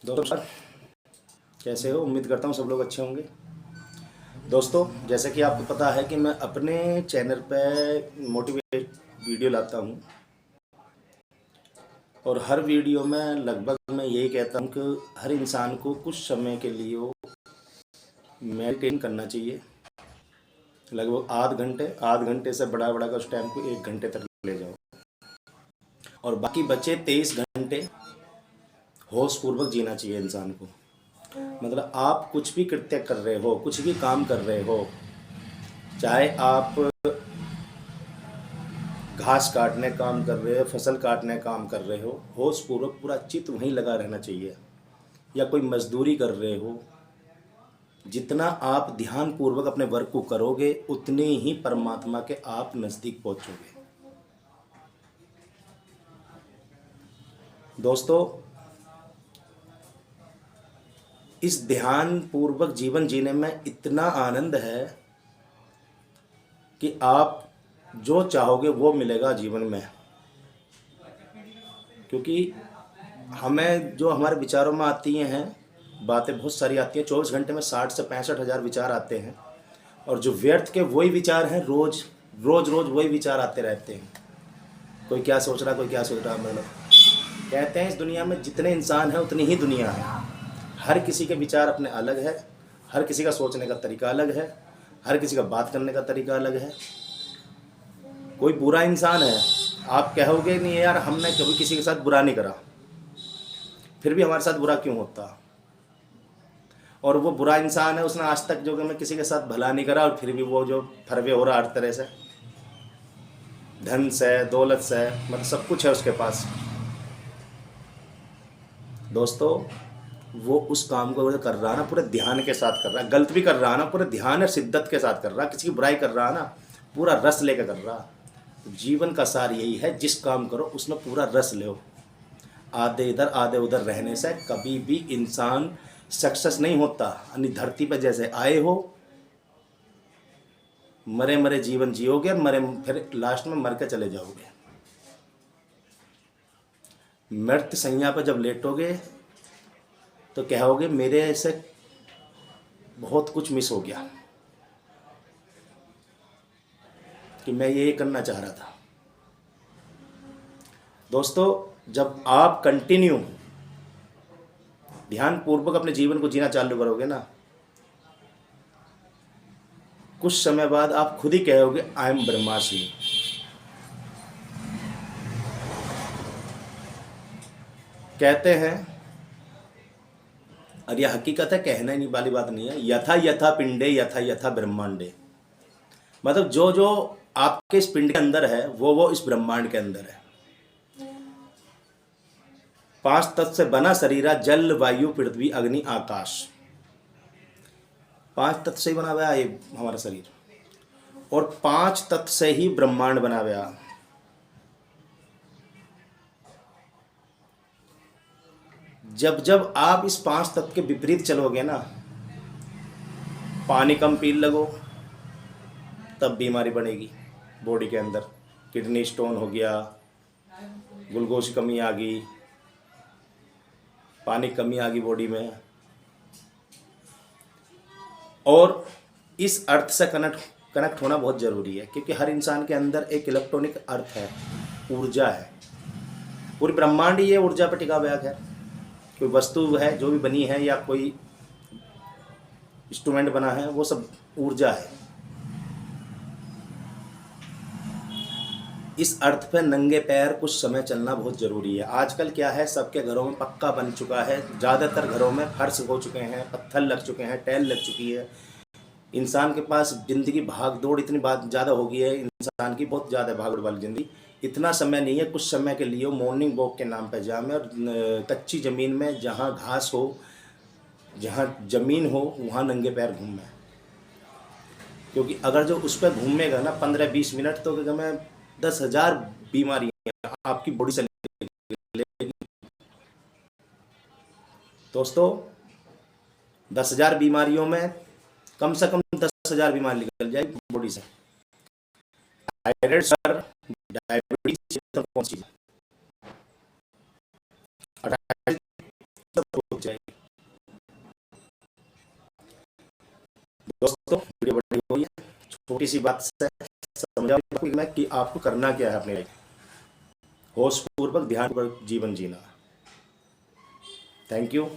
दोस्तों कैसे हो? उम्मीद करता हूँ सब लोग अच्छे होंगे। दोस्तों, जैसे कि आपको पता है कि मैं अपने चैनल पे मोटिवेट वीडियो लाता हूँ और हर वीडियो में लगभग मैं यही कहता हूँ कि हर इंसान को कुछ समय के लिए मेडिटेशन करना चाहिए। लगभग आध घंटे से बड़ा बड़ा का उस टाइम को 1 घंटे तक ले जाओ और बाकी बचे 23 घंटे होश पूर्वक जीना चाहिए इंसान को। मतलब आप कुछ भी कृत्य कर रहे हो, कुछ भी काम कर रहे हो, चाहे आप घास काटने काम कर रहे हो, फसल काटने काम कर रहे हो, होश पूर्वक पूरा चित्त वहीं लगा रहना चाहिए। या कोई मजदूरी कर रहे हो, जितना आप ध्यान पूर्वक अपने वर्क को करोगे उतने ही परमात्मा के आप नज़दीक पहुंचोगे। दोस्तों, इस ध्यान पूर्वक जीवन जीने में इतना आनंद है कि आप जो चाहोगे वो मिलेगा जीवन में। क्योंकि हमें जो हमारे विचारों में आती हैं बातें बहुत सारी आती हैं। 24 घंटे में 60 से 65 हज़ार विचार आते हैं और जो व्यर्थ के वही विचार हैं, रोज रोज रोज वही विचार आते रहते हैं। कोई क्या सोच रहा, कोई क्या सोच रहा। मतलब कहते हैं इस दुनिया में जितने इंसान हैं उतनी ही दुनिया है। हर किसी के विचार अपने अलग है, हर किसी का सोचने का तरीका अलग है, हर किसी का बात करने का तरीका अलग है। कोई बुरा इंसान है, आप कहोगे नहीं यार हमने कभी किसी के साथ बुरा नहीं करा, फिर भी हमारे साथ बुरा क्यों होता। और वो बुरा इंसान है, उसने आज तक जो कि मैं किसी के साथ भला नहीं करा और फिर भी वो जो फरवे हो रहा हर तरह से, धन से, दौलत से, मतलब सब कुछ है उसके पास। दोस्तों, वो उस काम को कर रहा है ना पूरे ध्यान के साथ कर रहा है। गलत भी कर रहा है ना, पूरे ध्यान और शिद्दत के साथ कर रहा है। किसी की बुराई कर रहा है ना, पूरा रस लेकर कर रहा। जीवन का सार यही है, जिस काम करो उसमें पूरा रस लो। आधे इधर आधे उधर रहने से कभी भी इंसान सक्सेस नहीं होता। यानी धरती पर जैसे आए हो, मरे मरे जीवन जियोगे और मरे फिर लास्ट में मर के चले जाओगे। मृत सैया पर जब लेटोगे तो कहोगे मेरे से बहुत कुछ मिस हो गया, कि मैं ये करना चाह रहा था। दोस्तों, जब आप कंटिन्यू ध्यान पूर्वक अपने जीवन को जीना चालू करोगे ना, कुछ समय बाद आप खुद ही कहोगे आई एम ब्रह्मास्मि। कहते हैं, और यह हकीकत है, कहना ही नहीं वाली बात नहीं है, यथा यथा पिंडे यथा यथा ब्रह्मांडे। मतलब जो जो आपके इस पिंड के अंदर है वो इस ब्रह्मांड के अंदर है। 5 तत्व से बना शरीरा, जल वायु पृथ्वी अग्नि आकाश। 5 तत्व से ही बना हुआ है ये हमारा शरीर, और 5 तत्व से ही ब्रह्मांड बना हुआ। जब जब आप इस 5 तत्व के विपरीत चलोगे ना, पानी कम पी लगो तब बीमारी बढ़ेगी बॉडी के अंदर। किडनी स्टोन हो गया, ग्लूकोज कमी आ गई, पानी कमी आ गई बॉडी में। और इस अर्थ से कनेक्ट होना बहुत ज़रूरी है, क्योंकि हर इंसान के अंदर एक इलेक्ट्रॉनिक अर्थ है, ऊर्जा है। पूरी ब्रह्मांड ही ये ऊर्जा पर टिका हुआ है। कोई वस्तु है जो भी बनी है या कोई इंस्ट्रूमेंट बना है, वो सब ऊर्जा है। इस अर्थ पे नंगे पैर कुछ समय चलना बहुत ज़रूरी है। आजकल क्या है, सबके घरों में पक्का बन चुका है, ज़्यादातर घरों में फर्श हो चुके हैं, पत्थर लग चुके हैं, टाइल लग चुकी है। इंसान के पास ज़िंदगी भाग दौड़ इतनी बात ज़्यादा हो गई है, इंसान की बहुत ज़्यादा भाग दौड़ वाली ज़िंदगी। इतना समय नहीं है, कुछ समय के लिए मॉर्निंग वॉक के नाम पर जामे और कच्ची ज़मीन में जहाँ घास हो, जहाँ ज़मीन हो, वहाँ नंगे पैर घूमें। क्योंकि अगर जो उस पर घूमेगा ना 15-20 मिनट, तो क्या मैं 10,000 बीमारियाँ आपकी बॉडी से लेगी। दोस्तों, 10,000 बीमारियों में कम से कम 10,000 बीमारी निकल जाएगी बॉडी से। थायराइड, सर, डायबिटीज, कौन सी दोस्तों, वीडियो बड़ी हुई है, छोटी सी बात से समझा मैं कि आपको करना क्या है अपने लाइफ, होशपूर्वक ध्यानपूर्वक जीवन जीना। Thank you.